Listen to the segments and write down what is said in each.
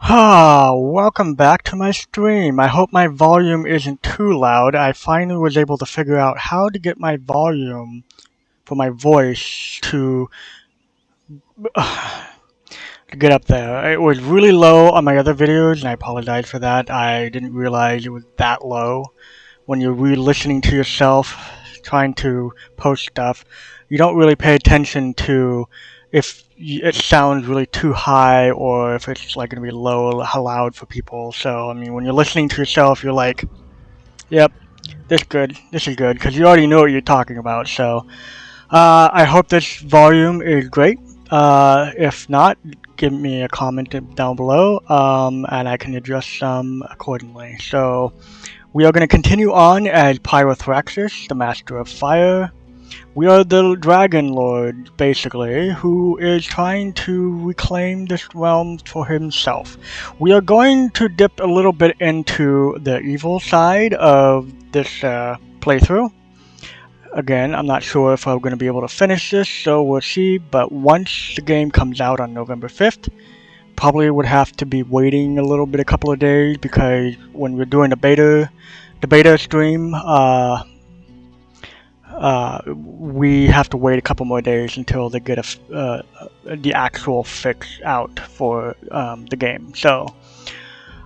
Welcome back to my stream. I hope my volume isn't too loud. I finally was able to figure out how to get my volume for my voice to get up there. It was really low on my other videos, and I apologize for that. I didn't realize it was that low. When you're re-listening to yourself, trying to post stuff, you don't really pay attention to if it sounds really too high or if it's like going to be low, loud for people. So, I mean, when you're listening to yourself, you're like, yep, this is good, because you already know what you're talking about. So, I hope this volume is great. If not, give me a comment down below, and I can adjust some accordingly. So, we are going to continue on as Pyrothraxus, the Master of Fire. We are the Dragon Lord, basically, who is trying to reclaim this realm for himself. We are going to dip a little bit into the evil side of this playthrough. Again, I'm not sure if I'm going to be able to finish this, so we'll see, but once the game comes out on November 5th, probably would have to be waiting a couple of days, because when we're doing the beta stream, we have to wait a couple more days until they get the actual fix out for the game. So,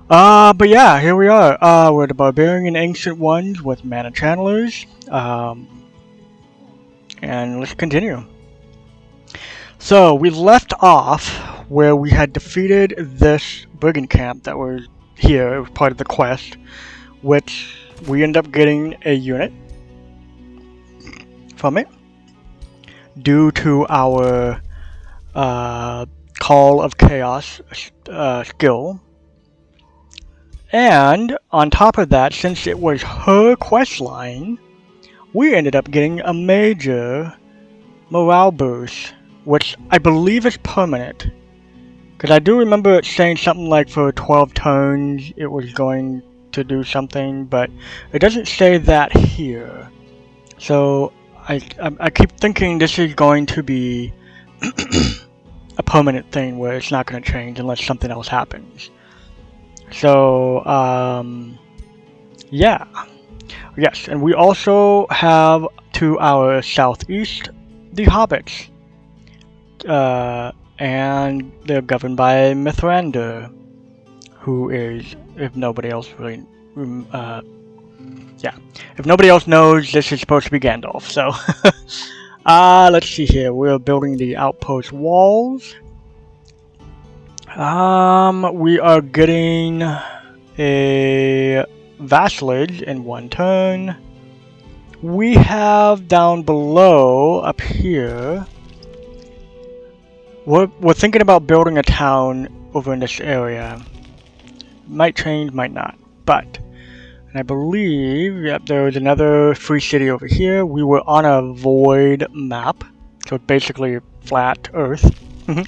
but yeah, here we are. We're the Barbarian and Ancient Ones with Mana Channelers, and let's continue. So, we left off where we had defeated this brigand camp that was here. It was part of the quest, which we ended up getting a unit from it due to our Call of Chaos skill. And on top of that, since it was her quest line, we ended up getting a major morale boost, which I believe is permanent. Because I do remember it saying something like for 12 turns it was going to do something, but it doesn't say that here. So I keep thinking this is going to be a permanent thing where it's not going to change unless something else happens. So, yeah. Yes, and we also have to our southeast the Hobbits. And they're governed by Mithrander, who is, if nobody else really yeah, if nobody else knows, this is supposed to be Gandalf, so let's see here. We're building the outpost walls. We are getting a vassalage in one turn. We have down below, up here, we're thinking about building a town over in this area. Might change, might not, but and I believe, yep, there was another free city over here. We were on a void map, so it's basically flat Earth. We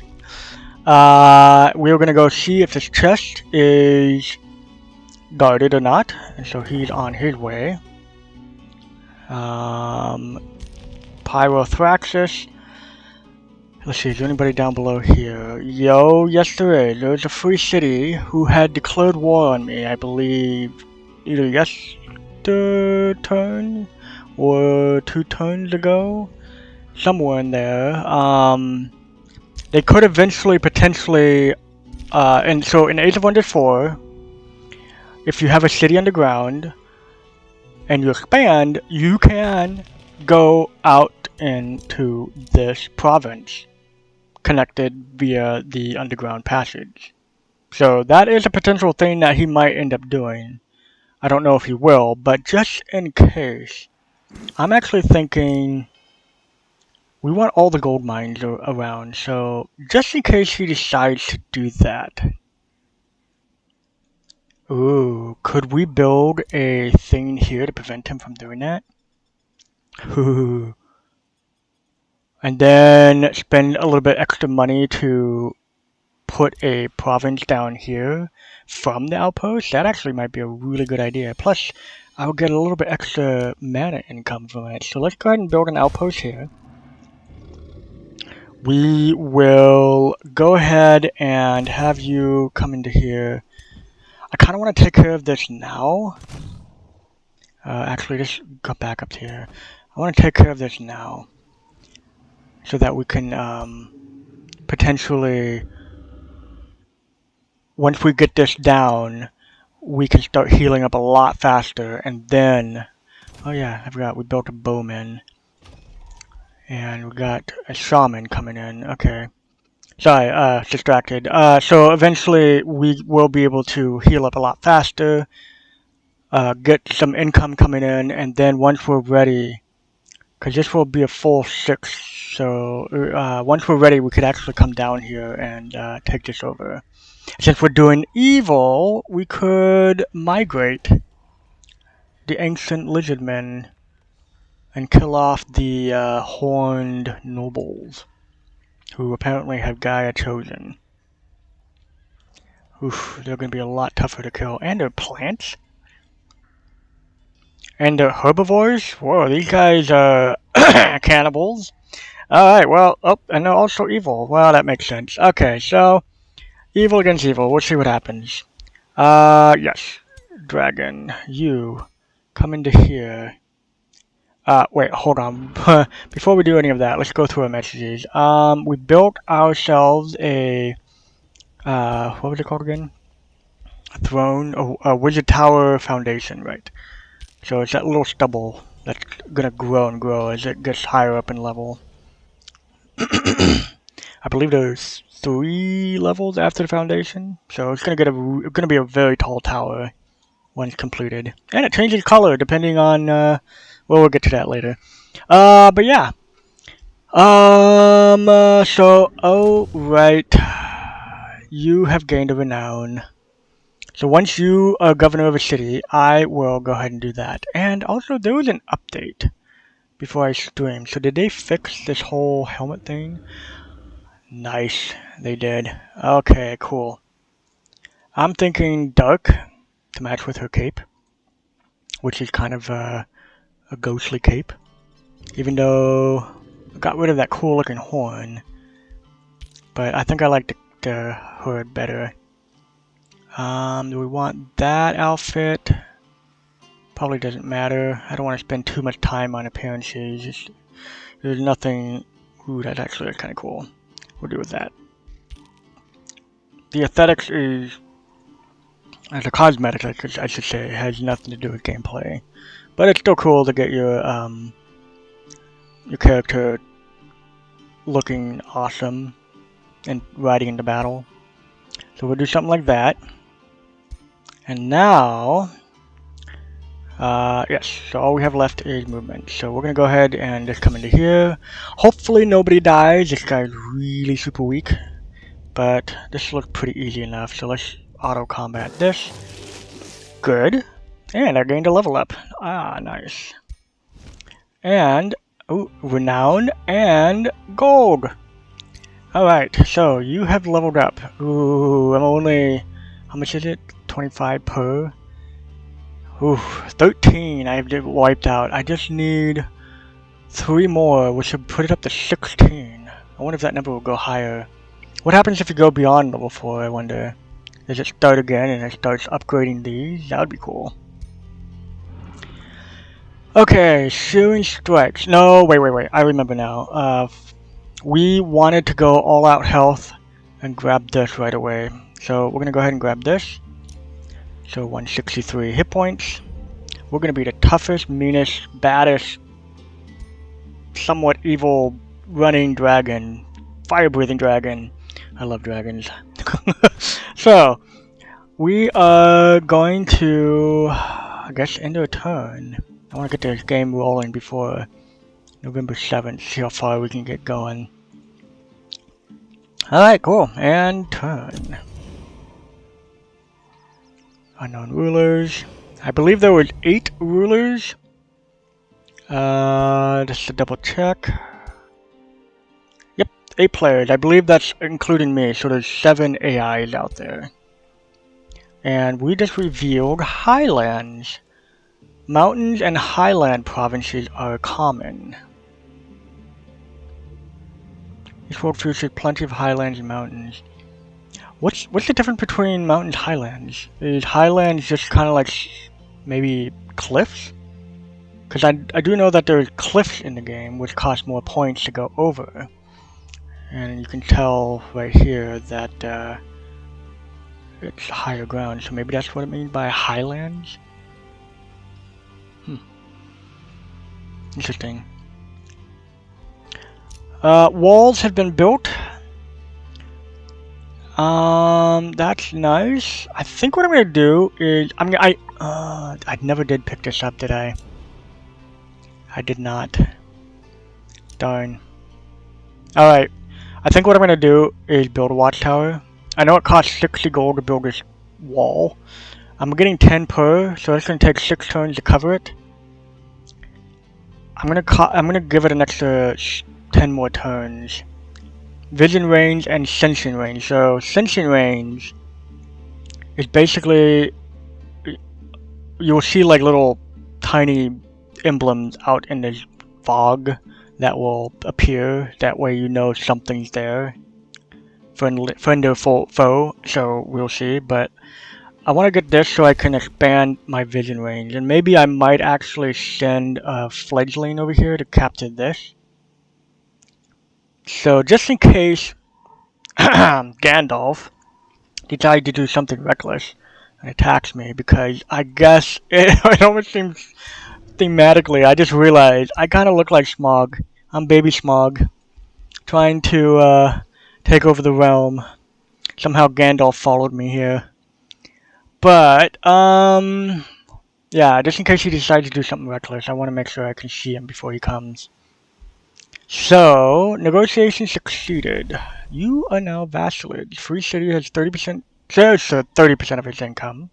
were going to go see if this chest is guarded or not, and so he's on his way. Pyrothraxus. Let's see, is there anybody down below here? Yes there is. There's a free city who had declared war on me, I believe. Either yesterday turn or 2 turns ago, somewhere in there. They could eventually, potentially, and so in Age of Wonders 4, if you have a city underground and you expand, you can go out into this province connected via the underground passage. So that is a potential thing that he might end up doing. I don't know if he will, but just in case, I'm actually thinking we want all the gold mines around, so just in case he decides to do that. Ooh, could we build a thing here to prevent him from doing that? Ooh. And then spend a little bit extra money to put a province down here from the outpost. That actually might be a really good idea. Plus, I'll get a little bit extra mana income from it. So let's go ahead and build an outpost here. we will go ahead and have you come into here. I kind of want to take care of this now. Actually, just go back up here. I want to take care of this now, so that we can potentially, once we get this down, we can start healing up a lot faster. And then, oh yeah, I forgot, we built a bowman. And we got a shaman coming in. Okay. Sorry, distracted. So eventually we will be able to heal up a lot faster, get some income coming in, and then once we're ready, because this will be a full 6, so once we're ready, we could actually come down here and take this over. Since we're doing evil, we could migrate the ancient lizardmen and kill off the horned nobles, who apparently have Gaia chosen. Oof, they're going to be a lot tougher to kill. And they're plants? And they're herbivores? Whoa, these guys are cannibals. Alright, well, oh, and they're also evil. Well, that makes sense. Okay, so, evil against evil. We'll see what happens. Yes. Dragon, you come into here. Wait, hold on. Before we do any of that, let's go through our messages. We built ourselves a, what was it called again? A throne, a wizard tower foundation, right? So it's that little stubble that's gonna grow and grow as it gets higher up in level. I believe there's 3 levels after the foundation, so it's gonna be a very tall tower once completed, and it changes color depending on. Well, we'll get to that later. But yeah. So, oh right, you have gained a renown. So once you are governor of a city, I will go ahead and do that. And also, there was an update before I streamed. So did they fix this whole helmet thing? Nice, they did. Okay, cool. I'm thinking dark to match with her cape, which is kind of a ghostly cape. Even though I got rid of that cool looking horn, but I think I like the hood better. Do we want that outfit? Probably doesn't matter. I don't want to spend too much time on appearances. There's nothing. Ooh, that's actually kind of cool. We'll do with that. The aesthetics is, as a cosmetic, I should say, has nothing to do with gameplay. But it's still cool to get your character looking awesome and riding into battle. So we'll do something like that. And now, yes, so all we have left is movement. So we're going to go ahead and just come into here. Hopefully nobody dies. This guy's really super weak. But this looks pretty easy enough. So let's auto-combat this. Good. And I gained a level up. Ah, nice. And, ooh, renown and gold. Alright, so you have leveled up. Ooh, I'm only, how much is it? 25 per. Ooh, 13 I've wiped out. I just need 3 more, which would put it up to 16. I wonder if that number will go higher. What happens if you go beyond level 4, I wonder? Does it start again and it starts upgrading these? That would be cool. Okay, Searing Strikes. No, wait. I remember now. We wanted to go all out health and grab this right away. So we're going to go ahead and grab this. So 163 hit points. We're going to be the toughest, meanest, baddest, somewhat evil running dragon. Fire-breathing dragon. I love dragons. So, we are going to, I guess, end our turn. I want to get this game rolling before November 7th, see how far we can get going. Alright, cool. And turn. Unknown rulers. I believe there was 8 rulers. Just to double check. Yep, 8 players. I believe that's including me, so there's 7 AIs out there. And we just revealed Highlands. Mountains and highland provinces are common. This world features plenty of highlands and mountains. What's the difference between mountains and highlands? Is highlands just kind of like maybe cliffs? Because I do know that there's cliffs in the game which cost more points to go over. And you can tell right here that it's higher ground, so maybe that's what it means by highlands? Interesting. Walls have been built. That's nice. I think what I'm gonna do is I never did pick this up, did I? I did not. Darn. Alright. I think what I'm gonna do is build a watchtower. I know it costs 60 gold to build this wall. I'm getting 10 per, so it's gonna take 6 turns to cover it. I'm gonna give it an extra 10 more turns. Vision range and sensing range. So sensing range is basically you'll see like little tiny emblems out in the fog that will appear. That way you know something's there. Friend or foe, so we'll see. But I want to get this so I can expand my vision range. And maybe I might actually send a fledgling over here to capture this. So just in case Gandalf decides to do something reckless and attacks me, because I guess it almost seems thematically, I just realized I kind of look like Smog. I'm baby Smog, trying to take over the realm. Somehow Gandalf followed me here. But, yeah, just in case he decides to do something reckless, I want to make sure I can see him before he comes. So, negotiation succeeded. You are now vassalage. Free City has 30%, says 30% of its income.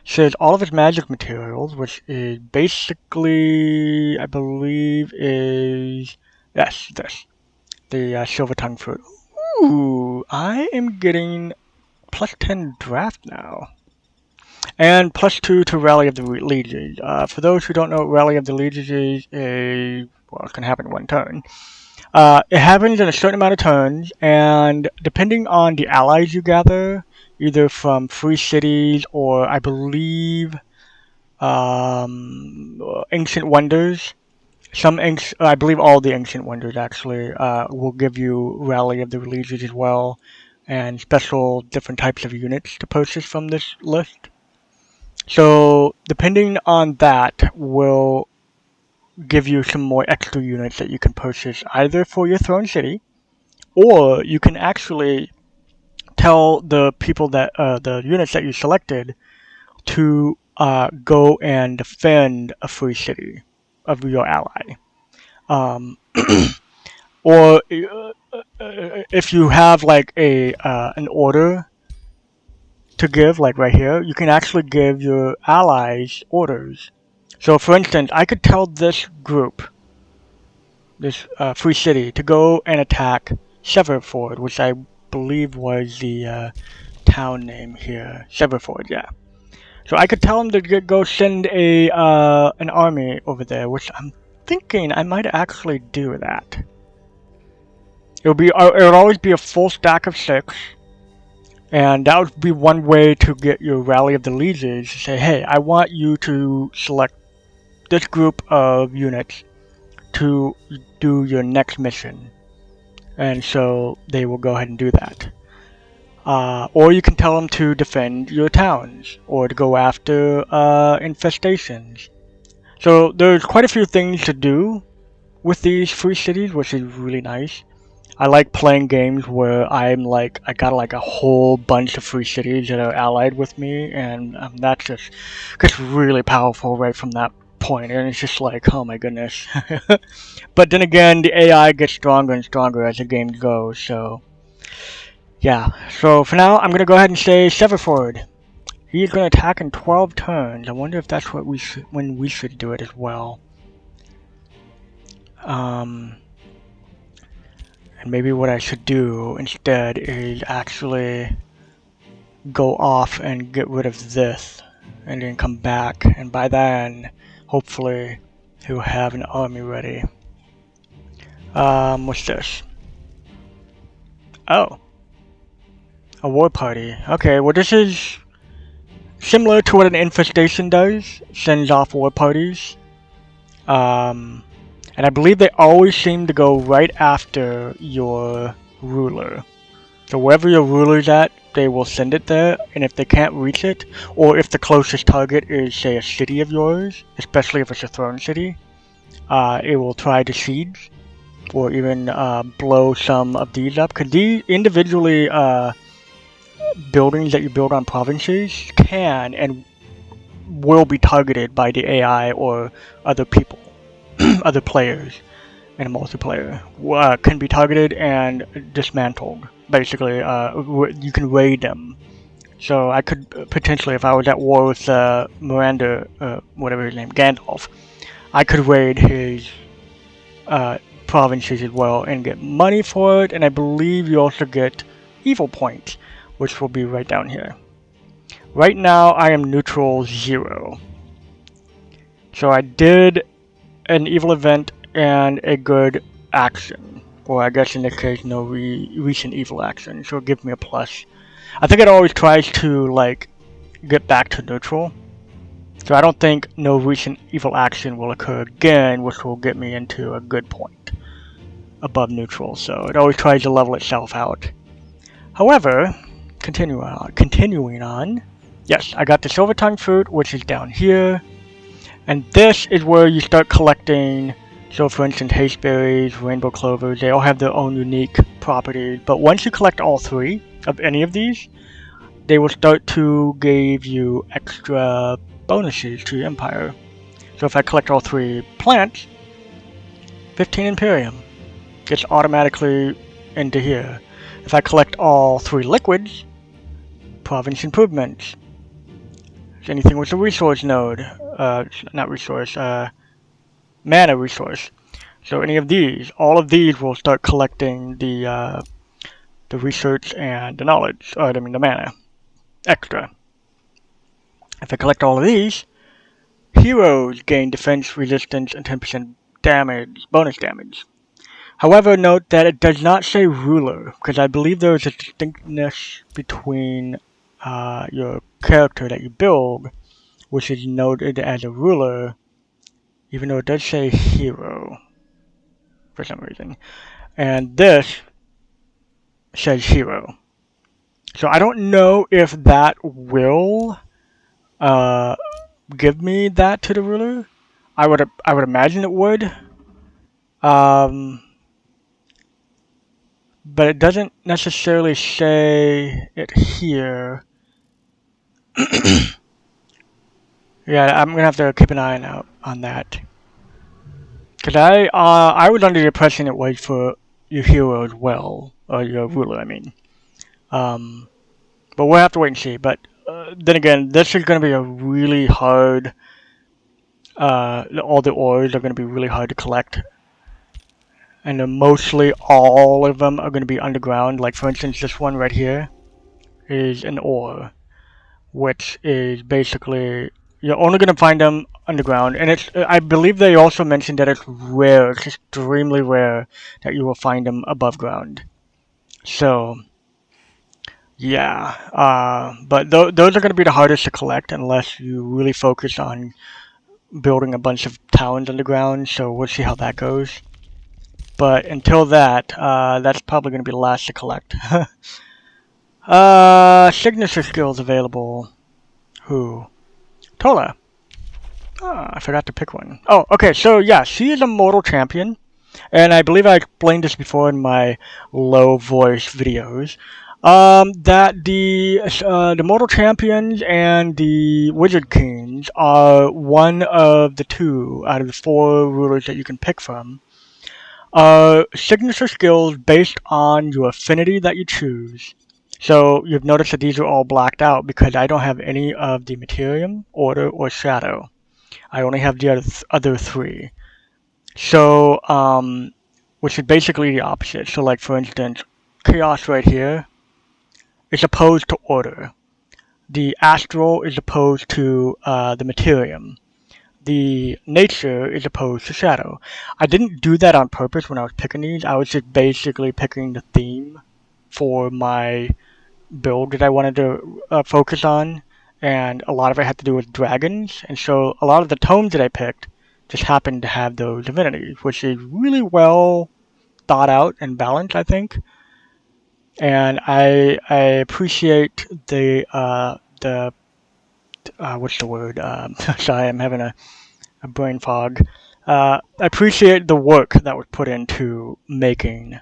Says all of its magic materials, which is basically, I believe, is, yes, this. The silver tongue fruit. Ooh, I am getting plus 10 draft now. And plus 2 to Rally of the Lieges. For those who don't know what Rally of the Lieges is, well, it's going to happen in one turn. It happens in a certain amount of turns, and depending on the allies you gather, either from free cities or I believe ancient wonders, I believe all the ancient wonders actually will give you Rally of the Lieges as well, and special different types of units to purchase from this list. So depending on that will give you some more extra units that you can purchase either for your throne city, or you can actually tell the people that the units that you selected to go and defend a free city of your ally. Or if you have like an order to give, like right here, you can actually give your allies orders. So for instance, I could tell this group, this free city, to go and attack Severford, which I believe was the town name here. Severford, yeah. So I could tell them to go send an army over there, which I'm thinking I might actually do that. It'll always be a full stack of 6. And that would be one way to get your Rally of the Lieges to say, hey, I want you to select this group of units to do your next mission. And so they will go ahead and do that. Or you can tell them to defend your towns, or to go after infestations. So there's quite a few things to do with these free cities, which is really nice. I like playing games where I got like a whole bunch of free cities that are allied with me, and that's just gets really powerful right from that point, and it's just like, oh my goodness. But then again, the AI gets stronger and stronger as the game goes, so yeah. So for now, I'm gonna go ahead and say Severford. He's gonna attack in 12 turns. I wonder if that's when we should do it as well. And maybe what I should do instead is actually go off and get rid of this and then come back, and by then hopefully he'll have an army ready. What's this? Oh, a war party. Okay, well this is similar to what an infestation does. Sends off war parties. And I believe they always seem to go right after your ruler. So wherever your ruler's at, they will send it there, and if they can't reach it, or if the closest target is, say, a city of yours, especially if it's a throne city, it will try to siege, or even blow some of these up. Because these individually buildings that you build on provinces can and will be targeted by the AI or other people, other players in a multiplayer, can be targeted and dismantled. Basically, you can raid them. So I could potentially, if I was at war with Miranda, whatever his name, Gandalf, I could raid his provinces as well and get money for it. And I believe you also get evil points, which will be right down here. Right now, I am neutral 0. So I did an evil event and a good action, or I guess in this case, no recent evil action, so it'll give me a plus. I think it always tries to like get back to neutral, so I don't think no recent evil action will occur again, which will get me into a good point above neutral. So it always tries to level itself out. However, continuing on, yes, I got the silver tongue fruit, which is down here. And this is where you start collecting, so for instance, hasteberries, rainbow clovers, they all have their own unique properties. But once you collect all 3 of any of these, they will start to give you extra bonuses to your empire. So if I collect all 3 plants, 15 Imperium gets automatically into here. If I collect all 3 liquids, province improvements. Anything with a resource node, not resource, mana resource. So any of these, all of these will start collecting the research and the knowledge, or I mean the mana, extra. If I collect all of these, heroes gain defense, resistance, and 10% damage, bonus damage. However, note that it does not say ruler, because I believe there is a distinctness between your character that you build, which is noted as a ruler, even though it does say hero for some reason. And this says hero. So I don't know if that will give me that to the ruler. I would imagine it would. But it doesn't necessarily say it here. Yeah, I'm gonna have to keep an eye out on that. Cause I was under the impression it was for your hero as well, or your ruler, I mean. But we'll have to wait and see. But then again, this is gonna be a really hard. All the ores are gonna be really hard to collect, and mostly all of them are gonna be underground. Like for instance, this one right here is an ore, which is basically you're only going to find them underground, and it's I believe they also mentioned that it's rare, it's extremely rare that you will find them above ground. So yeah, but those are going to be the hardest to collect unless you really focus on building a bunch of towns underground, so we'll see how that goes. But until that, that's probably going to be the last to collect. Signature skills available. Who? Tola. Oh, I forgot to pick one. Oh, okay, so yeah, she is a mortal champion. And I believe I explained this before in my low voice videos. That the mortal champions and the wizard kings are one of the 2 out of the 4 rulers that you can pick from. Signature skills based on your affinity that you choose. So you've noticed that these are all blacked out because I don't have any of the Materium, Order, or Shadow. I only have the other 3. So, which is basically the opposite. So like for instance, Chaos right here is opposed to Order. The Astral is opposed to the Materium. The Nature is opposed to Shadow. I didn't do that on purpose when I was picking these. I was just basically picking the theme for my build that I wanted to focus on, and a lot of it had to do with dragons, and so a lot of the tomes that I picked just happened to have those divinities, which is really well thought out and balanced, I think. And I appreciate the what's the word? Sorry, I'm having a brain fog. I appreciate the work that was put into making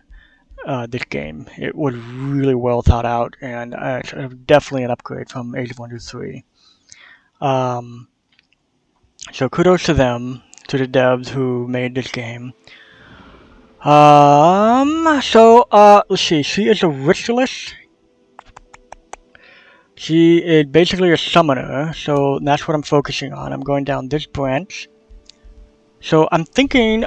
this game. It was really well thought out, and it's definitely an upgrade from Age of Wonders 3. So kudos to them, to the devs who made this game. Let's see. She is a ritualist. She is basically a summoner, so that's what I'm focusing on. I'm going down this branch. So I'm thinking,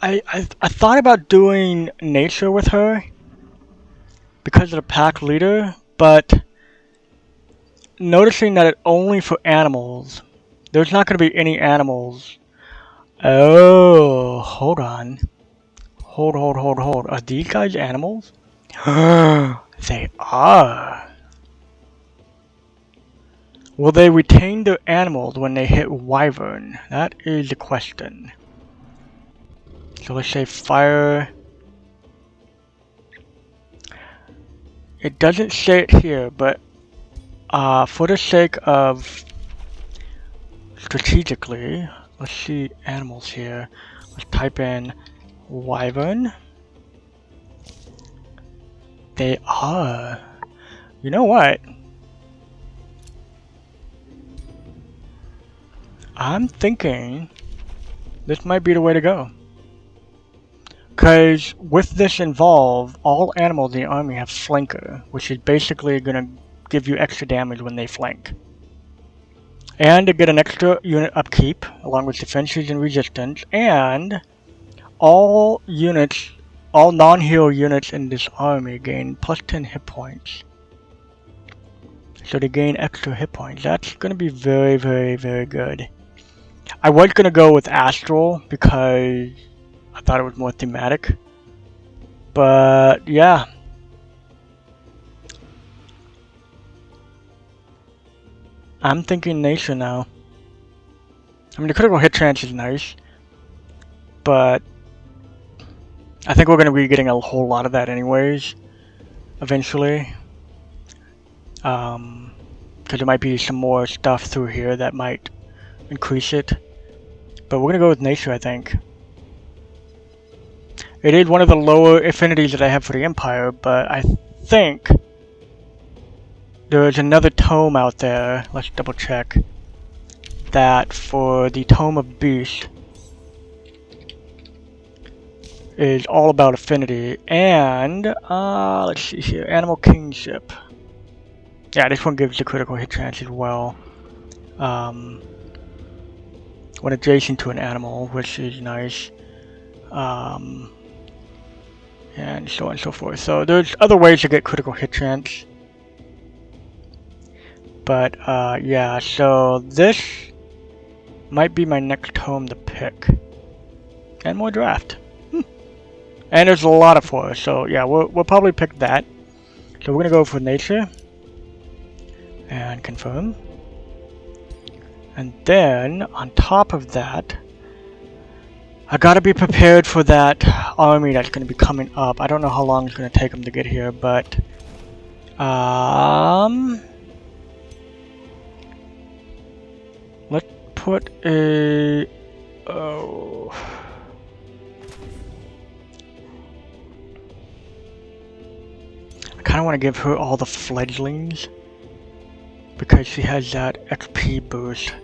I thought about doing nature with her because of the pack leader, but noticing that it's only for animals. There's not going to be any animals. Oh, hold on. Hold. Are these guys animals? They are. Will they retain their animals when they hit Wyvern? That is the question. So let's say fire. It doesn't say it here, but for the sake of strategically, let's see animals here. Let's type in Wyvern. They are. You know what? I'm thinking this might be the way to go. Because with this involved, all animals in the army have flanker, which is basically going to give you extra damage when they flank. And to get an extra unit upkeep, along with defenses and resistance, and all units, all non-hero units in this army gain plus 10 hit points. So they gain extra hit points. That's going to be very, very, very good. I was going to go with Astral because I thought it was more thematic. But yeah. I'm thinking nature now. I mean, the critical hit chance is nice, but I think we're going to be getting a whole lot of that anyways, eventually. Because there might be some more stuff through here that might increase it. But we're going to go with nature, I think. It is one of the lower affinities that I have for the Empire, but I think there's another tome out there, let's double check, that for the Tome of Beast is all about affinity, and let's see here, Animal Kingship. Yeah, this one gives the critical hit chance as well. When adjacent to an animal, which is nice. And so on and so forth. So there's other ways to get critical hit chance. But yeah, so this might be my next tome to pick. And more draft. And there's a lot of forests, so yeah, we'll probably pick that. So we're gonna go for nature. And confirm. And then, on top of that, I gotta be prepared for that army that's gonna be coming up. I don't know how long it's gonna take them to get here, but let's put a I kinda wanna give her all the fledglings because she has that XP boost.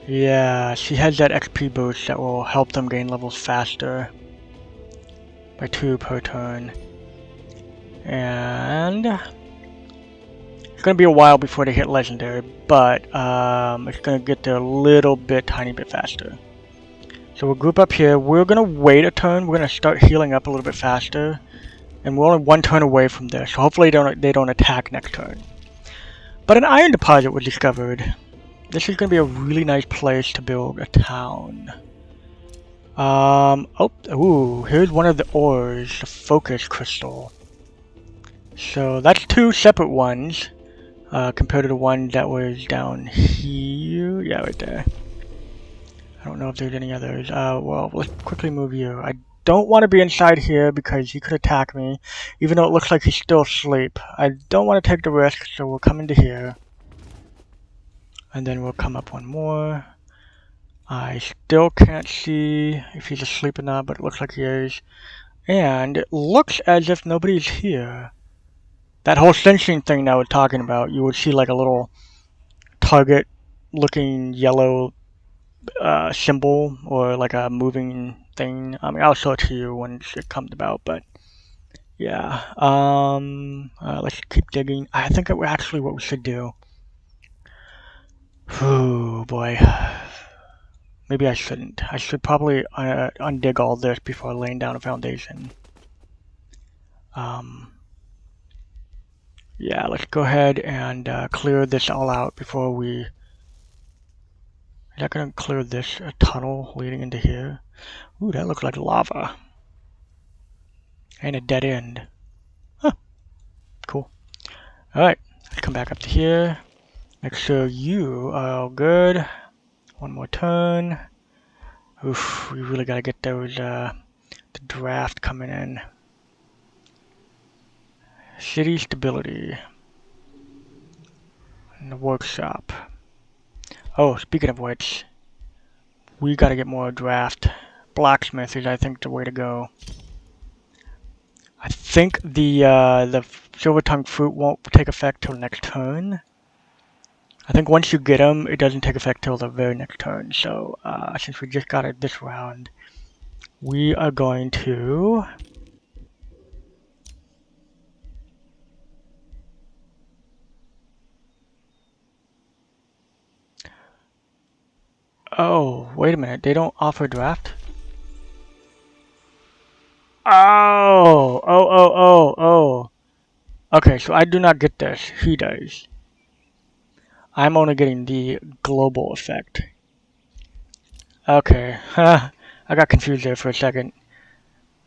Yeah, she has that XP boost that will help them gain levels faster by 2 per turn. And it's gonna be a while before they hit legendary, but it's gonna get there a little bit, tiny bit faster. So we'll group up here. We're gonna wait a turn. We're gonna start healing up a little bit faster, and we're only 1 turn away from this. So hopefully they don't attack next turn. But an iron deposit was discovered. This is going to be a really nice place to build a town. Oh, ooh, here's one of the ores, the focus crystal. So that's two separate ones, compared to the one that was down here. Yeah, right there. I don't know if there's any others. Well, let's quickly move you. I don't want to be inside here because he could attack me, even though it looks like he's still asleep. I don't want to take the risk, so we'll come into here. And then we'll come up one more. I still can't see if he's asleep or not, but it looks like he is. And it looks as if nobody's here. That whole sensing thing that I was talking about, you would see like a little target looking yellow symbol or like a moving thing. I mean, I'll show it to you when it comes about, but yeah. Let's keep digging. I think that actually what we should do. Oh boy. Maybe I shouldn't. I should probably undig all this before laying down a foundation. Yeah, let's go ahead and clear this all out before we... Is that going to clear this tunnel leading into here? Ooh, that looks like lava. And a dead end. Huh. Cool. Alright, let's come back up to here. Make sure you are all good. One more turn. Oof, we really gotta get those, the draft coming in. City stability. And the workshop. Oh, speaking of which, we gotta get more draft. Blacksmith is, I think, the way to go. I think the silver tongue fruit won't take effect till next turn. I think once you get them, it doesn't take effect till the very next turn. So since we just got it this round, we are going to... Oh, wait a minute. They don't offer draft? Oh. Okay, so I do not get this. He does. I'm only getting the global effect. Okay, I got confused there for a second.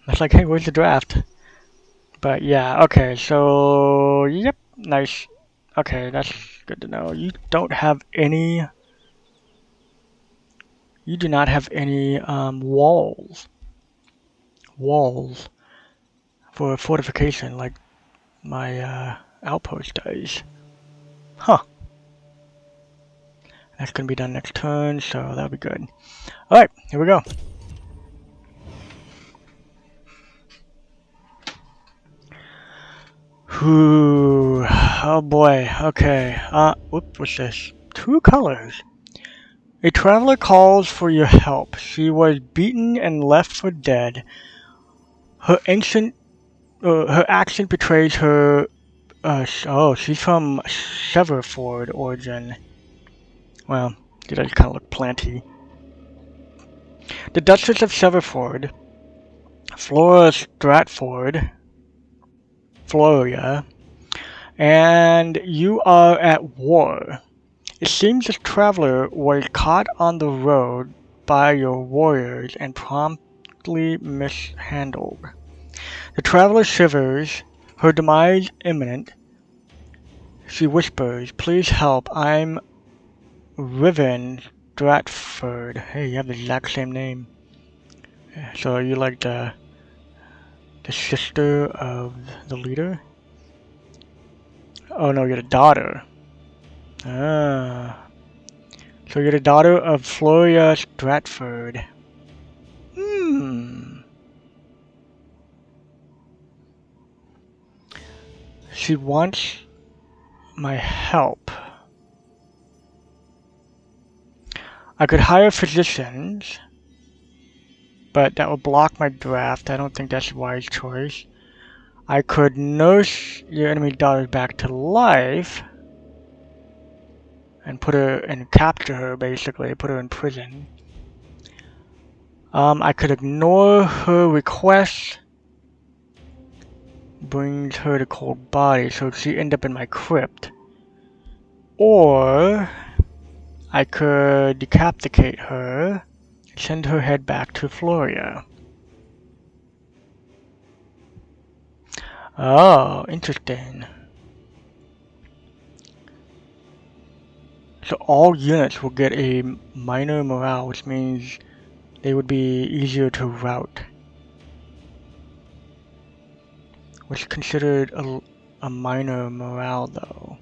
I was like, hey, where's the draft? But yeah, okay, so, yep, nice. Okay, that's good to know. You don't have any... You do not have any walls for fortification like my outpost does. Huh. That's going to be done next turn, so that'll be good. Alright, here we go. Ooh, oh boy, okay. Whoop, what's this? 2 colors. A traveler calls for your help. She was beaten and left for dead. Her accent betrays her... oh, she's from Severford origin. Well, they just kind of look planty. The Duchess of Severford, Flora Stratford, Floria, and you are at war. It seems this traveler was caught on the road by your warriors and promptly mishandled. The traveler shivers, her demise imminent. She whispers, please help, I'm Riven Stratford. Hey, you have the exact same name. So are you like the sister of the leader? Oh no, you're the daughter. Ah. So you're the daughter of Floria Stratford. She wants my help. I could hire physicians, but that would block my draft. I don't think that's a wise choice. I could nurse your enemy daughter back to life and put her and capture her, basically, put her in prison. I could ignore her requests, brings her to cold body, so she end up in my crypt. Or I could decapitate her, send her head back to Floria. Oh, interesting. So all units will get a minor morale, which means they would be easier to rout. What's considered a minor morale, though?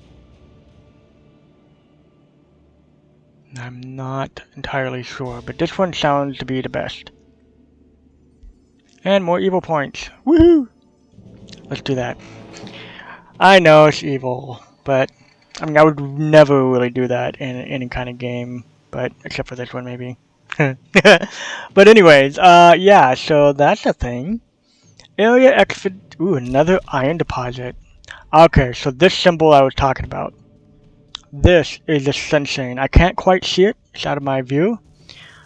I'm not entirely sure, but this one sounds to be the best. And more evil points. Woohoo! Let's do that. I know it's evil, but I mean, I would never really do that in any kind of game, but except for this one, maybe. But anyways, yeah, so that's a thing. Area exit. Ooh, another iron deposit. Okay, so this symbol I was talking about. This is the sensing. I can't quite see it. It's out of my view.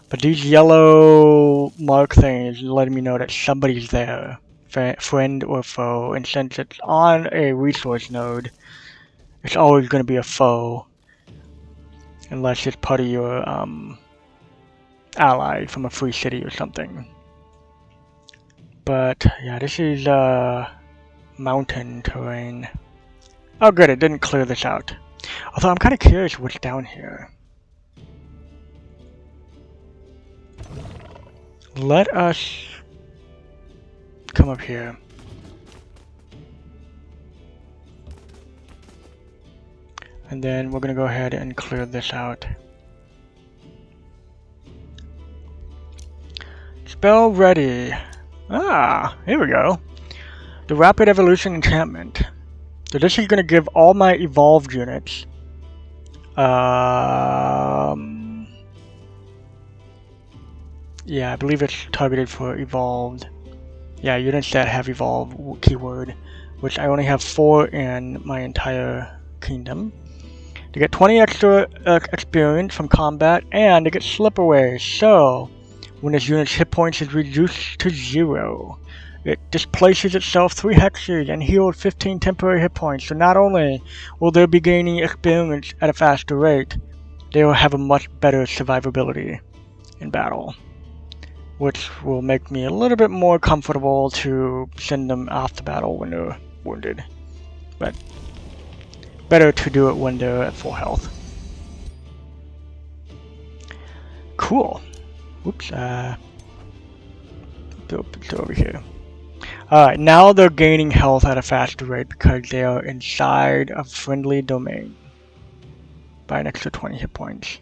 But these yellow mark things letting me know that somebody's there. Friend or foe. And since it's on a resource node, it's always going to be a foe. Unless it's part of your ally from a free city or something. But yeah, this is mountain terrain. Oh good, it didn't clear this out. Although I'm kind of curious what's down here. Let us come up here. And then we're going to go ahead and clear this out. Spell ready. Ah, here we go. The Rapid Evolution Enchantment. So this is going to give all my evolved units yeah, I believe it's targeted for evolved. Yeah, units that have evolved keyword, which I only have 4 in my entire kingdom. They get 20 extra experience from combat, and they get slip away. So, when this unit's hit points is reduced to 0, it displaces itself 3 hexes and heals 15 temporary hit points. So not only will they be gaining experience at a faster rate, they will have a much better survivability in battle, which will make me a little bit more comfortable to send them off to battle when they're wounded. But better to do it when they're at full health. Cool. Oops. Throw over here. Alright, now they're gaining health at a faster rate because they are inside a friendly domain by an extra 20 hit points.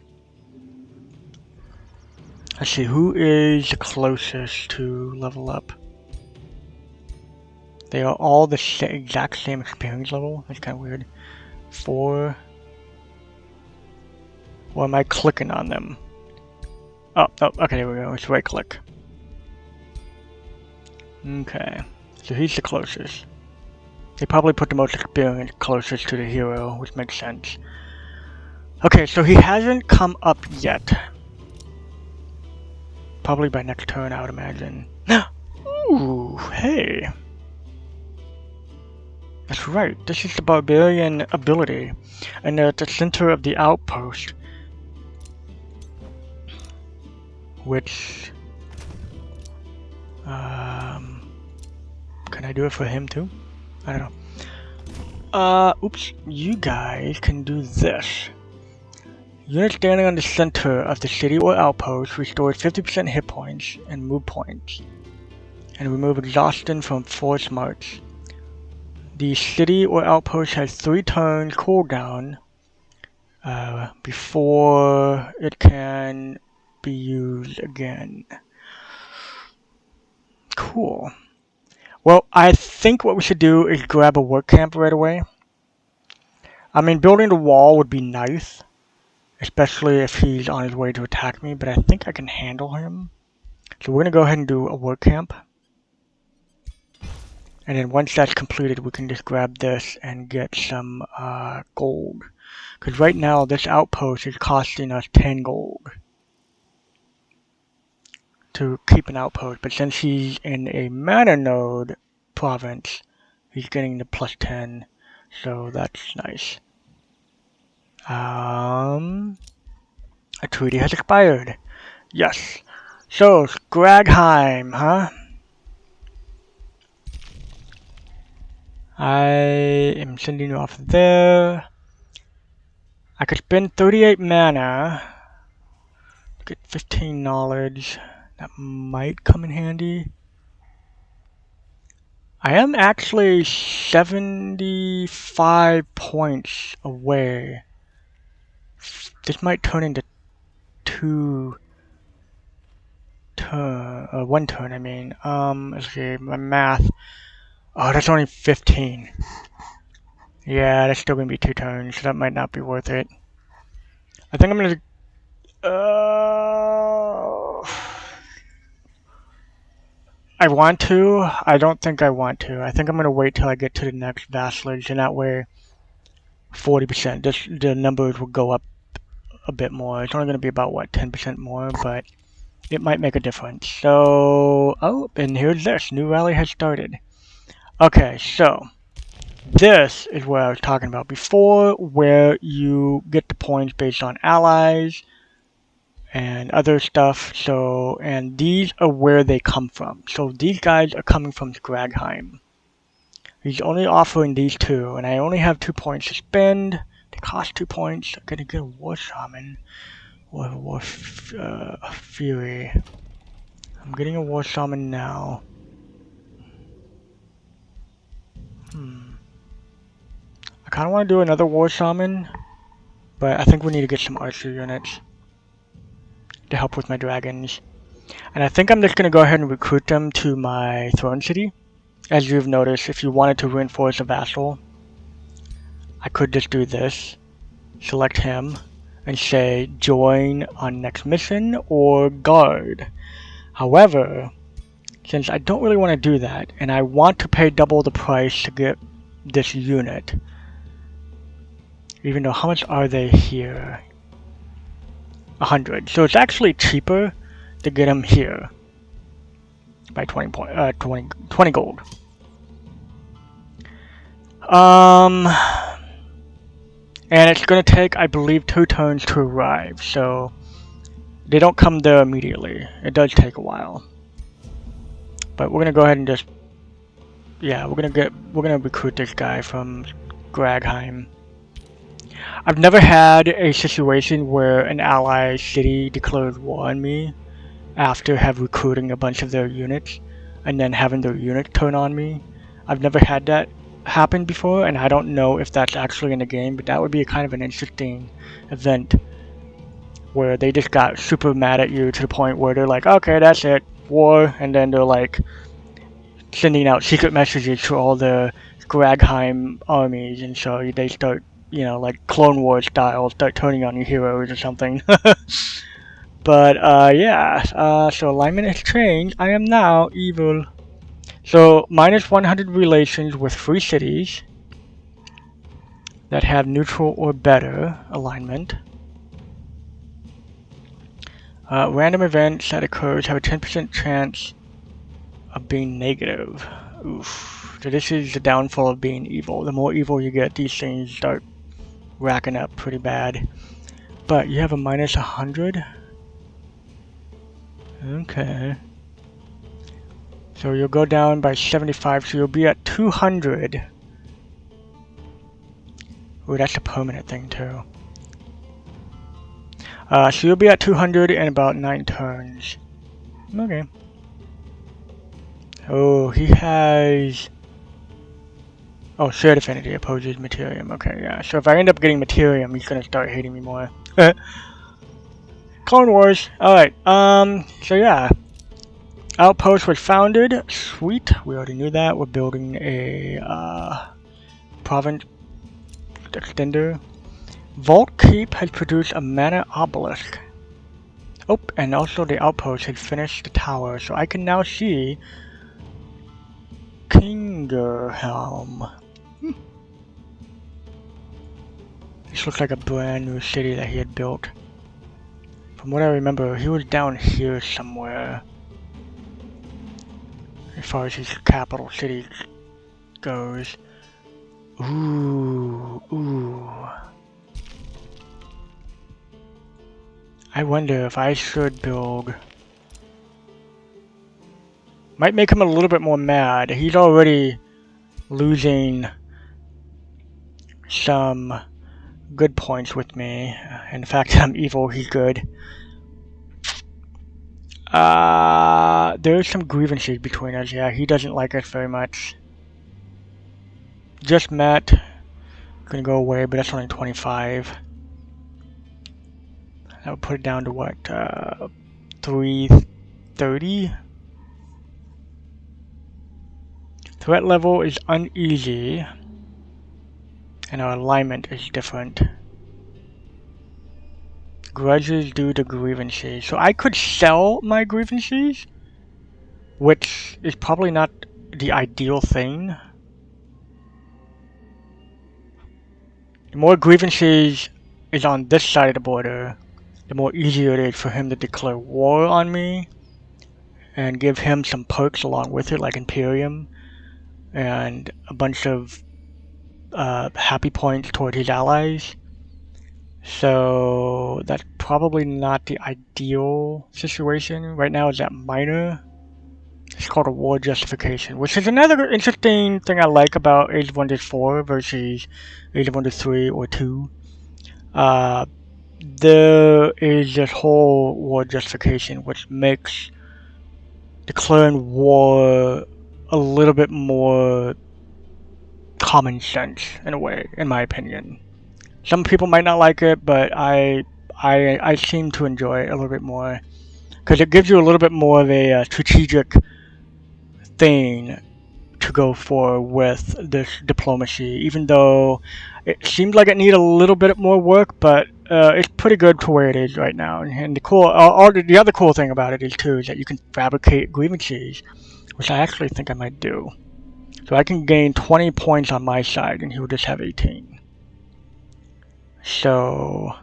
Let's see, who is the closest to level up? They are all the exact same experience level. That's kind of weird. 4. Or am I clicking on them? Oh, okay, there we go. It's right click. Okay, so he's the closest. They probably put the most experience closest to the hero, which makes sense. Okay, so he hasn't come up yet. Probably by next turn, I would imagine. Ooh, hey. That's right, this is the barbarian ability, and they're at the center of the outpost. Which... can I do it for him too? I don't know. Oops, you guys can do this. Unit standing on the center of the city or outpost restores 50% hit points and move points, and remove exhaustion from force march. The city or outpost has 3 turns cooldown before it can be used again. Cool. Well, I think what we should do is grab a work camp right away. I mean, building the wall would be nice, especially if he's on his way to attack me, but I think I can handle him. So we're going to go ahead and do a work camp. And then once that's completed, we can just grab this and get some gold. Because right now, this outpost is costing us 10 gold to keep an outpost. But since he's in a mana node province, he's getting the plus 10. So that's nice. A treaty has expired. Yes. So, Gragheim, huh? I am sending you off there. I could spend 38 mana, get 15 knowledge. That might come in handy. I am actually 75 points away. This might turn into one turn, I mean. Let's see, my math. Oh, that's only 15. Yeah, that's still gonna be 2 turns, so that might not be worth it. I think I'm gonna, I want to. I don't think I want to. I think I'm gonna wait till I get to the next vassalage, and that way, 40%. The numbers will go up a bit more. It's only gonna be about what, 10% more, but it might make a difference. So, oh, and here's this. New rally has started. Okay, so this is what I was talking about before, where you get the points based on allies and other stuff. So, and these are where they come from. So these guys are coming from Gragheim. He's only offering these two, and I only have 2 points to spend. They cost 2 points. I'm gonna get a War Shaman or a War Fury. I'm getting a War Shaman now. I kind of want to do another War Shaman, but I think we need to get some archer units to help with my dragons. And I think I'm just going to go ahead and recruit them to my throne city. As you've noticed, if you wanted to reinforce a vassal, I could just do this, select him, and say join on next mission or guard. However, since I don't really want to do that, and I want to pay double the price to get this unit, even though how much are they here? 100. So it's actually cheaper to get them here by 20 gold. And it's gonna take, I believe, 2 turns to arrive, so they don't come there immediately. It does take a while. But we're gonna go ahead and just, yeah, we're gonna recruit this guy from Gragheim. I've never had a situation where an ally city declared war on me after have recruiting a bunch of their units and then having their unit turn on me. I've never had that happen before, and I don't know if that's actually in the game, but that would be a kind of an interesting event where they just got super mad at you to the point where they're like, okay, that's it, war, and then they're like sending out secret messages to all the Gragheim armies, and so they start, you know, like Clone Wars style, start turning on your heroes or something. But yeah, so alignment has changed. I am now evil. So minus 100 relations with 3 cities that have neutral or better alignment. Random events that occurs have a 10% chance of being negative. Oof. So this is the downfall of being evil. The more evil you get, these things start racking up pretty bad. But you have a minus 100? Okay. So you'll go down by 75, so you'll be at 200. Ooh, that's a permanent thing too. So you'll be at 200 in about 9 turns. Okay. Oh, he has... Oh, shared affinity opposes Materium. Okay, yeah. So if I end up getting Materium, he's gonna start hating me more. Clone Wars. Alright, so yeah. Outpost was founded. Sweet. We already knew that. We're building a province extender. Vault Keep has produced a mana obelisk. Oh, and also the outpost has finished the tower, so I can now see Kingerhelm. This looks like a brand new city that he had built. From what I remember, he was down here somewhere. As far as his capital city goes. Ooh. I wonder if I should build Might make him a little bit more mad. He's already losing some good points with me. In fact, I'm evil, he's good. There's some grievances between us. Yeah, he doesn't like us very much. Just met. Gonna go away, but that's only 25. That would put it down to what? 330? Threat level is uneasy. And our alignment is different. Grudges due to grievances. So I could sell my grievances, which is probably not the ideal thing. The more grievances is on this side of the border, the more easier it is for him to declare war on me and give him some perks along with it, like Imperium and a bunch of happy points toward his allies. So that's probably not the ideal situation. Right now it's at minor. It's called a war justification, which is another interesting thing I like about Age of Wonders 4 versus Age of Wonders 3 or 2. There is this whole war justification, which makes declaring war a little bit more common sense in a way, in my opinion. Some people might not like it, but I seem to enjoy it a little bit more because it gives you a little bit more of a strategic thing to go for with this diplomacy, even though it seems like it needs a little bit more work, but it's pretty good to where it is right now. And the other cool thing about it is too is that you can fabricate grievances, which I actually think I might do. So I can gain 20 points on my side, and he will just have 18. So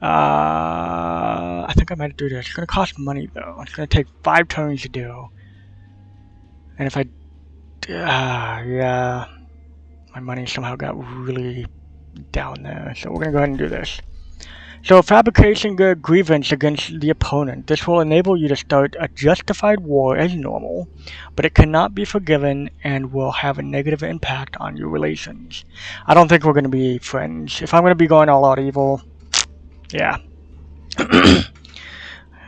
I think I might do this. It's going to cost money though. It's going to take 5 turns to do. And if I yeah, my money somehow got really down there. So we're going to go ahead and do this. So fabrication good grievance against the opponent. This will enable you to start a justified war as normal, but it cannot be forgiven and will have a negative impact on your relations. I don't think we're going to be friends. If I'm going to be going all out evil, yeah.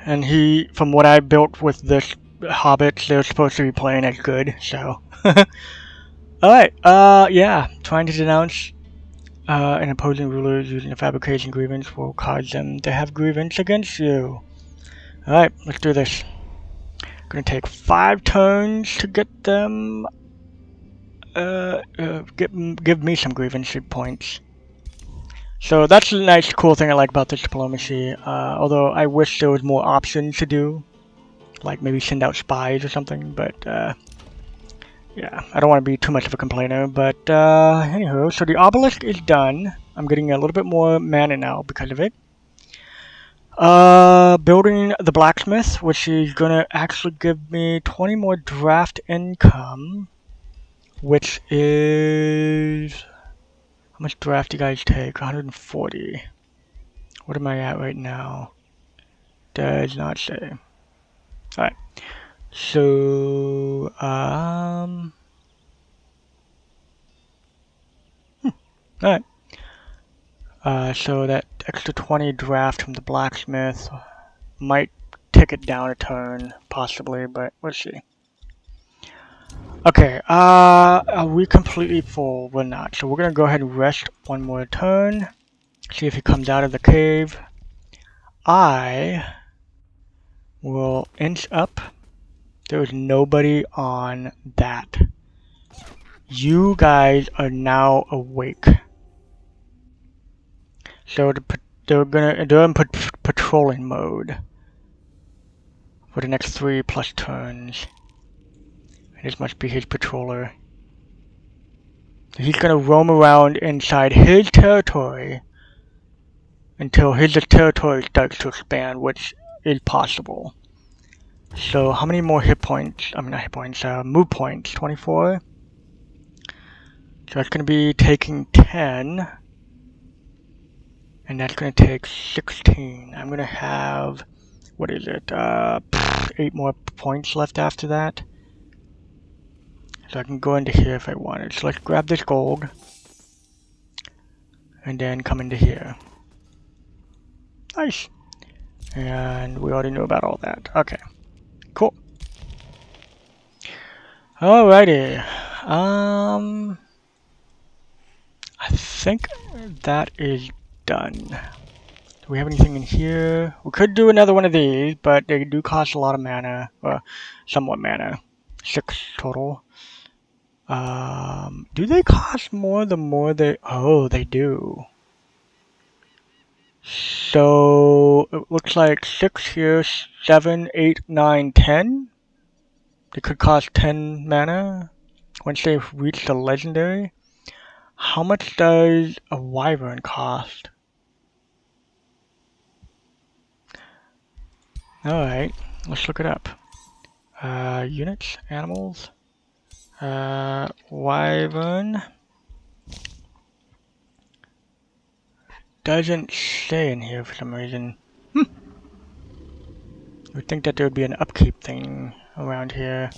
And from what I built with this hobbits, they're supposed to be playing as good, so. Alright, yeah, trying to denounce an opposing ruler using a fabrication grievance will cause them to have grievance against you. Alright, let's do this. Gonna take 5 turns to get them, give me some grievance points. So that's a nice, cool thing I like about this diplomacy, although I wish there was more options to do, like maybe send out spies or something, but, yeah, I don't want to be too much of a complainer, but anywho, so the obelisk is done. I'm getting a little bit more mana now because of it. Building the blacksmith, which is gonna actually give me 20 more draft income, which is... How much draft do you guys take? 140. What am I at right now? Does not say. Alright. So, alright. So that extra 20 draft from the blacksmith might tick it down a turn, possibly, but let's see. Okay, are we completely full? We're not. So we're gonna go ahead and rest one more turn. See if he comes out of the cave. I will inch up. There is nobody on that. You guys are now awake. So they're in patrolling mode for the next 3+ turns. And this must be his patroller. He's gonna roam around inside his territory until his territory starts to expand, which is possible. So how many more hit points? I mean, not hit points, move points. 24. So that's going to be taking 10. And that's going to take 16. I'm going to have, what is it, 8 more points left after that. So I can go into here if I wanted. So let's grab this gold. And then come into here. Nice. And we already knew about all that. Okay. Cool. Alrighty. I think that is done. Do we have anything in here? We could do another one of these, but they do cost a lot of mana. Somewhat mana. 6 total. Do they cost more the more they... Oh, they do. So, it looks like 6 here, 7, 8, 9, 10. They could cost 10 mana once they've reached the legendary. How much does a wyvern cost? Alright, let's look it up. Units, animals, wyvern. Doesn't say in here for some reason. I would think that there would be an upkeep thing around here.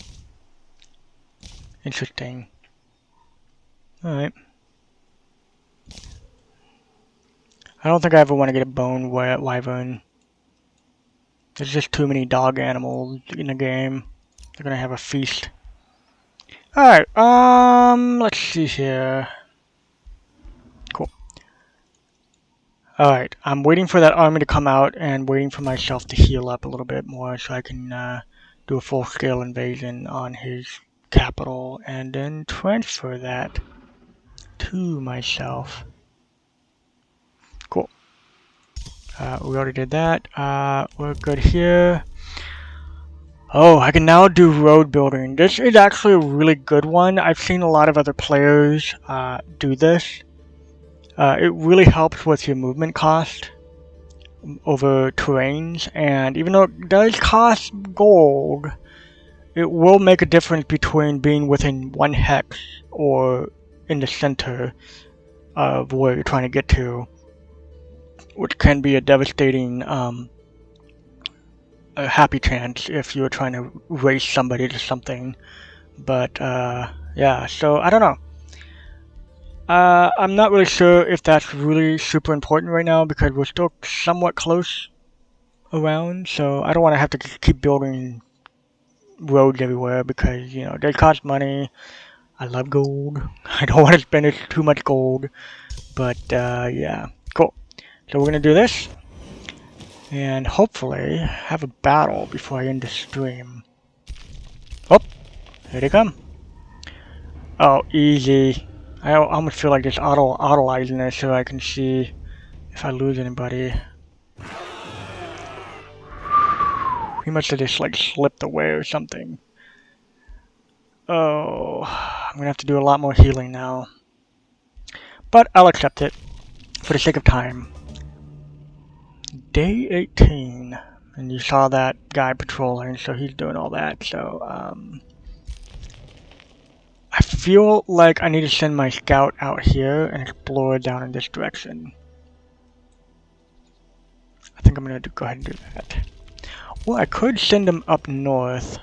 Interesting. Alright. I don't think I ever want to get a bone wyvern. There's just too many dog animals in the game. They're gonna have a feast. Alright, let's see here. Cool. Alright, I'm waiting for that army to come out and waiting for myself to heal up a little bit more so I can do a full-scale invasion on his capital and then transfer that to myself. Cool. We already did that. We're good here. Oh, I can now do road building. This is actually a really good one. I've seen a lot of other players do this. It really helps with your movement cost over terrains, and even though it does cost gold, it will make a difference between being within 1 hex or in the center of where you're trying to get to, which can be a devastating a happy chance if you're trying to race somebody to something. But yeah, so I don't know. I'm not really sure if that's really super important right now because we're still somewhat close around, so I don't want to have to keep building roads everywhere because, you know, they cost money. I love gold. I don't want to spend too much gold, but yeah, cool. So we're gonna do this and hopefully have a battle before I end the stream. Oh, here they come. Oh, easy. I almost feel like just autolyzing this so I can see if I lose anybody. He must have just like slipped away or something. Oh, I'm gonna have to do a lot more healing now. But I'll accept it for the sake of time. Day 18. And you saw that guy patrolling, so he's doing all that. So, I feel like I need to send my scout out here and explore down in this direction. I think I'm gonna go ahead and do that. Well, I could send him up north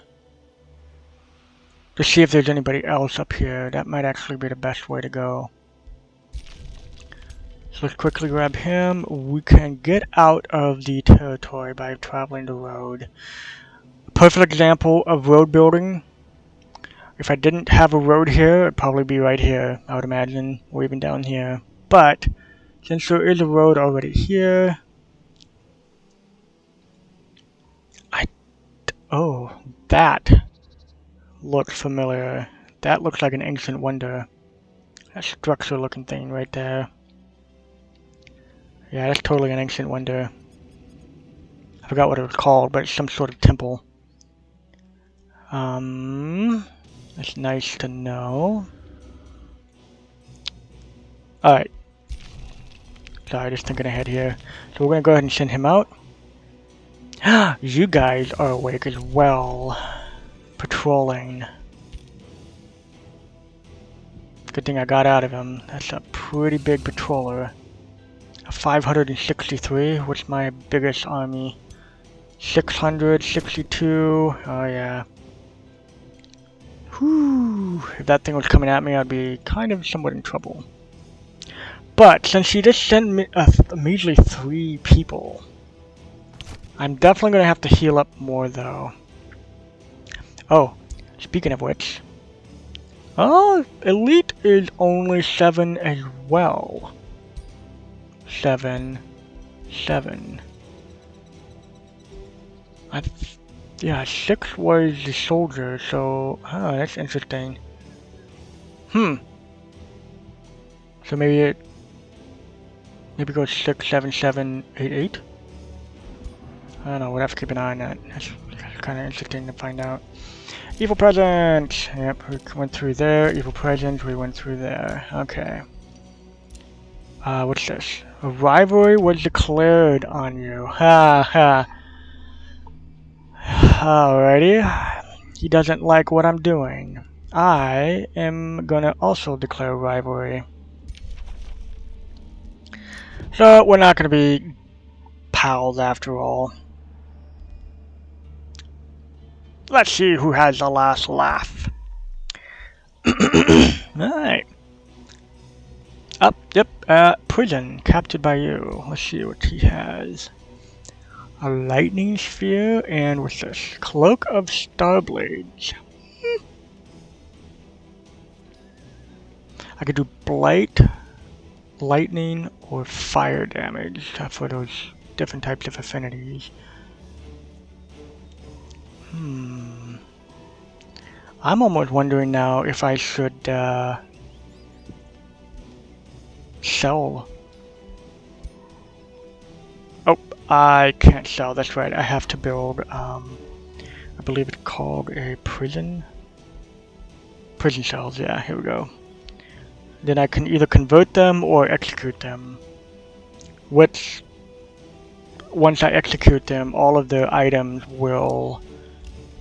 to see if there's anybody else up here. That might actually be the best way to go. So let's quickly grab him. We can get out of the territory by traveling the road. A perfect example of road building. If I didn't have a road here, it'd probably be right here, I would imagine, or even down here. But since there is a road already here, oh, that looks familiar. That looks like an ancient wonder. That structure looking thing right there. Yeah, that's totally an ancient wonder. I forgot what it was called, but it's some sort of temple. That's nice to know. Alright. Sorry, just thinking ahead here. So we're gonna go ahead and send him out. You guys are awake as well. Patrolling. Good thing I got out of him. That's a pretty big patroller. A 563. What's my biggest army? 662. Oh yeah. Whew, if that thing was coming at me, I'd be kind of somewhat in trouble. But since he just sent me a measly 3 people, I'm definitely going to have to heal up more though. Oh, speaking of which, oh, Elite is only 7 as well. 7, 7. Yeah, 6 was the soldier, so that's interesting. So maybe it goes 6, 7, 7, 8, 8. I don't know. We'll have to keep an eye on that. That's kind of interesting to find out. Evil presence. Yep, we went through there. Evil presence. We went through there. Okay. What's this? A rivalry was declared on you. Ha ha. Alrighty. He doesn't like what I'm doing. I am gonna also declare rivalry. So we're not gonna be pals after all. Let's see who has the last laugh. Alright. Yep, prison, captured by you. Let's see what he has. A lightning sphere, and what's this? Cloak of Starblades. I could do blight, lightning, or fire damage for those different types of affinities. I'm almost wondering now if I should sell. Oh, I can't sell, that's right. I have to build, I believe it's called a prison. Prison cells, yeah, here we go. Then I can either convert them or execute them. Which, once I execute them, all of the items will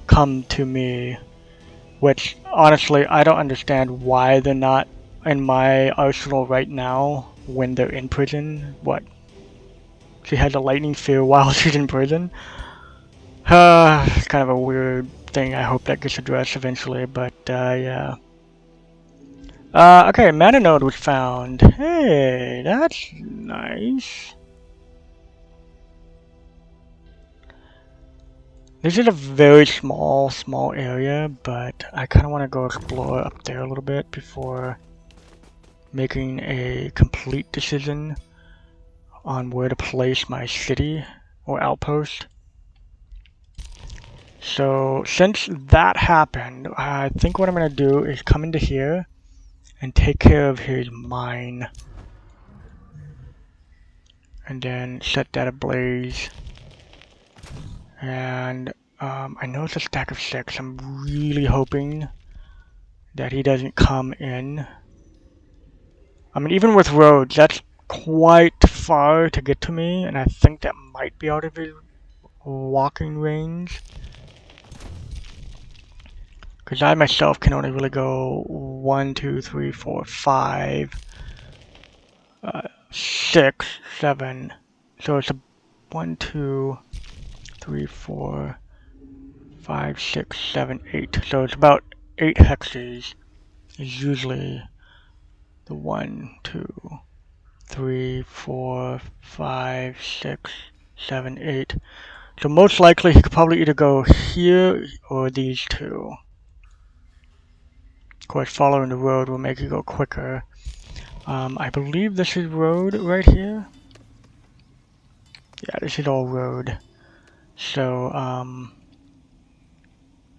come to me. Which, honestly, I don't understand why they're not in my arsenal right now when they're in prison. What? She has a lightning sphere while she's in prison? It's kind of a weird thing. I hope that gets addressed eventually, but yeah. Okay, mana node was found. Hey, that's nice. This is a very small area, but I kind of want to go explore up there a little bit before making a complete decision on where to place my city or outpost. So since that happened, I think what I'm going to do is come into here and take care of his mine. And then set that ablaze. And I know it's a stack of 6. I'm really hoping that he doesn't come in. I mean, even with roads, that's quite far to get to me, and I think that might be out of his walking range. Because I myself can only really go 1, 2, 3, 4, 5, 6, 7. So it's a 1, 2, 3, 4, 5, 6, 7, 8. So it's about 8 hexes is usually the 1, 2, 3, 4, 5, 6, 7, 8. So most likely he could probably either go here or these two. Of course, following the road will make it go quicker. I believe this is road right here. Yeah, this is all road. So,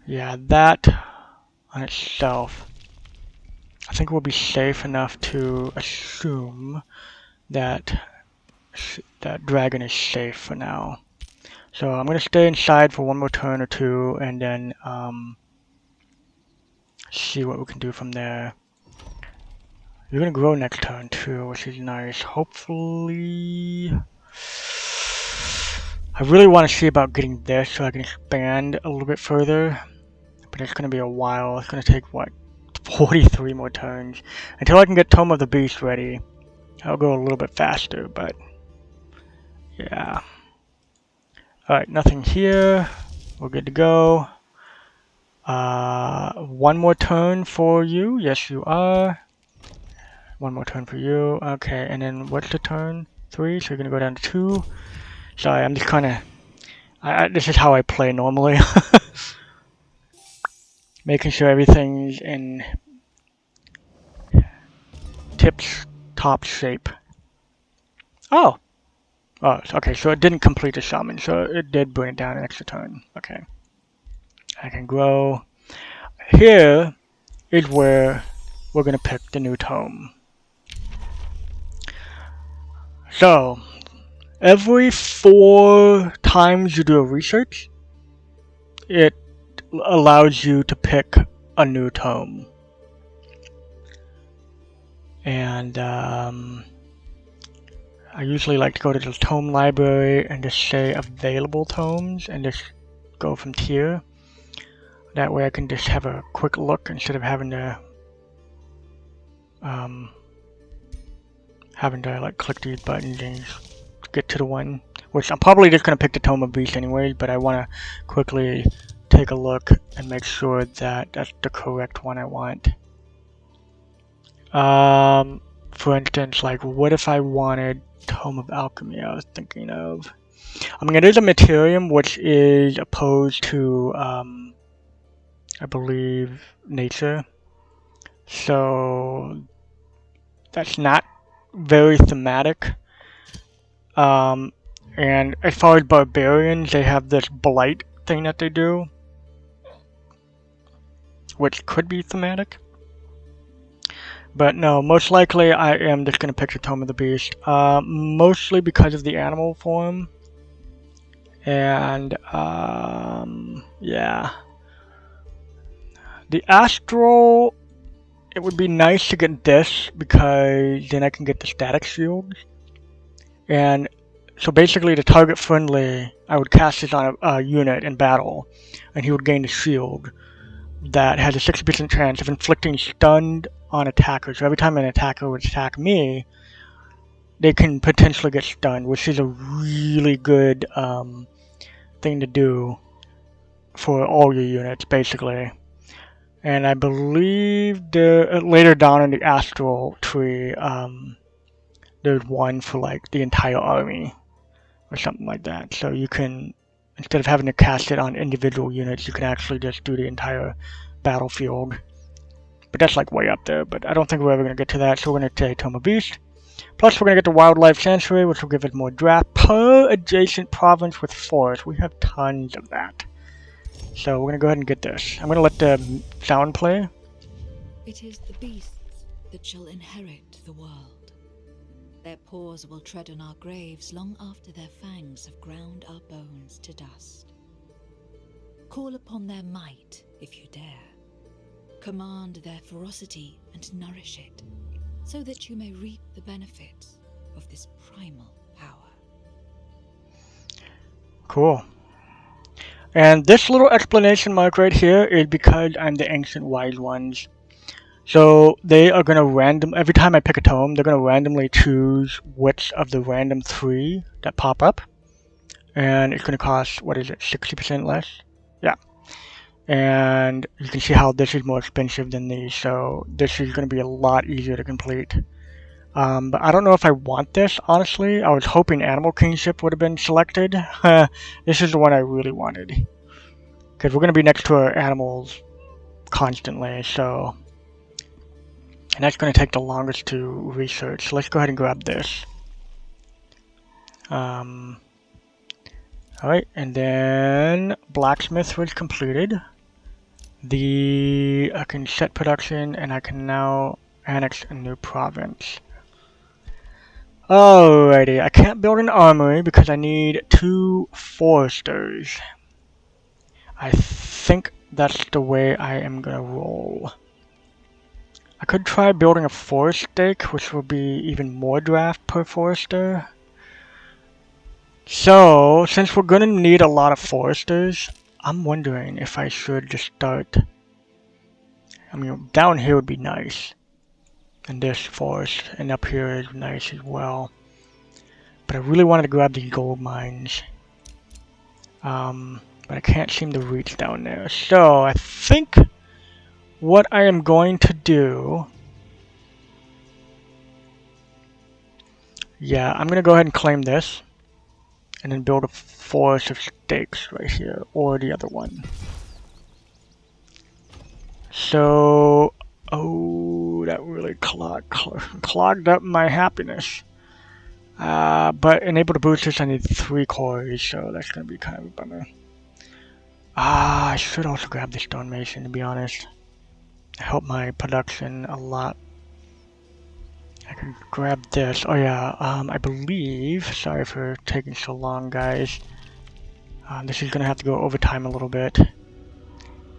yeah, that on itself, I think we'll be safe enough to assume that that dragon is safe for now. So I'm going to stay inside for one more turn or two, and then see what we can do from there. You're going to grow next turn too, which is nice. Hopefully... I really want to see about getting this so I can expand a little bit further. But it's going to be a while. It's going to take, what, 43 more turns. Until I can get Tome of the Beast ready. I'll go a little bit faster, but... yeah. Alright, nothing here. We're good to go. One more turn for you. Yes, you are. One more turn for you. Okay, and then what's the turn? 3, so you're gonna go down to 2. Sorry, I'm just kinda... this is how I play normally. Making sure everything's in tip-top shape. Oh! Oh, okay, so it didn't complete the summon, so it did bring it down an extra turn. Okay. I can grow. Here is where we're gonna pick the new tome. So, every 4 times you do a research, it allows you to pick a new tome. And I usually like to go to the tome library and just say available tomes and just go from tier. That way I can just have a quick look instead of having to like click these buttons and get to the one, which I'm probably just going to pick the Tome of Beast anyways, but I want to quickly take a look and make sure that that's the correct one I want. For instance, like what if I wanted Tome of Alchemy I was thinking of? I mean, it is a Materium, which is opposed to, I believe, nature. So that's not very thematic. And as far as barbarians, they have this blight thing that they do, which could be thematic. But no, most likely I am just going to pick the Tome of the Beast, mostly because of the animal form. And, yeah. The Astral, it would be nice to get this, because then I can get the static shields. And so basically the target friendly, I would cast this on a unit in battle, and he would gain the shield that has a 60% chance of inflicting stunned on attackers. So every time an attacker would attack me, they can potentially get stunned, which is a really good thing to do for all your units, basically. And I believe later down in the Astral tree, there's one for like the entire army, or something like that. So you can, instead of having to cast it on individual units, you can actually just do the entire battlefield. But that's like way up there, but I don't think we're ever going to get to that, so we're going to take Tome of Beast. Plus we're going to get the Wildlife Sanctuary, which will give us more draft per adjacent province with forest. We have tons of that. So we're going to go ahead and get this. I'm going to let the sound play. It is the beasts that shall inherit the world. Their paws will tread on our graves long after their fangs have ground our bones to dust. Call upon their might if you dare. Command their ferocity and nourish it, so that you may reap the benefits of this primal power. Cool. And this little explanation mark right here is because I'm the Ancient Wise Ones. So they are going to every time I pick a tome, they're going to randomly choose which of the random 3 that pop up. And it's going to cost, what is it, 60% less? Yeah. And you can see how this is more expensive than these, so this is going to be a lot easier to complete. But I don't know if I want this, honestly. I was hoping Animal Kingship would have been selected. This is the one I really wanted. Because we're going to be next to our animals constantly, so... And that's going to take the longest to research. So let's go ahead and grab this. Alright, and then Blacksmith was completed. I can set production, and I can now annex a new province. Alrighty, I can't build an armory because I need 2 foresters. I think that's the way I am gonna roll. I could try building a forest stake, which will be even more draft per forester. So, since we're gonna need a lot of foresters, I'm wondering if I should just start... I mean, down here would be nice. And this forest, and up here is nice as well. But I really wanted to grab these gold mines. But but I can't seem to reach down there. So I think what I am going to do, yeah, I'm gonna go ahead and claim this, and then build a forest of stakes right here, or the other one. So, oh, that really clogged up my happiness. But enable the boosters, I need 3 cores, so that's gonna be kind of a bummer. I should also grab the stonemason, to be honest. Help my production a lot. I can grab this. Oh yeah, I believe, sorry for taking so long, guys. This is gonna have to go overtime a little bit.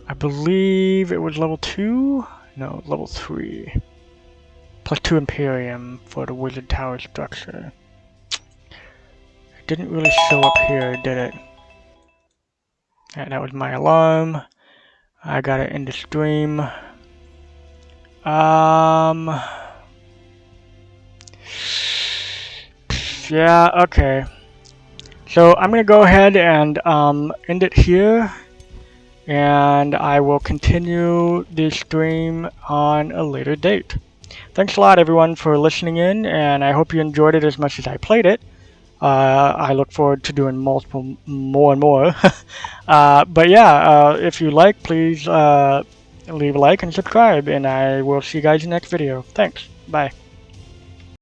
I believe it was level 2? No, level 3. Plus 2 Imperium for the Wizard Tower structure. It didn't really show up here, did it? Yeah, that was my alarm. I got it in the stream. Yeah, okay. So I'm gonna go ahead and end it here, and I will continue the stream on a later date. Thanks a lot, everyone, for listening in, and I hope you enjoyed it as much as I played it. I look forward to doing more and more. But yeah, if you like, please leave a like and subscribe, and I will see you guys in the next video. Thanks. Bye.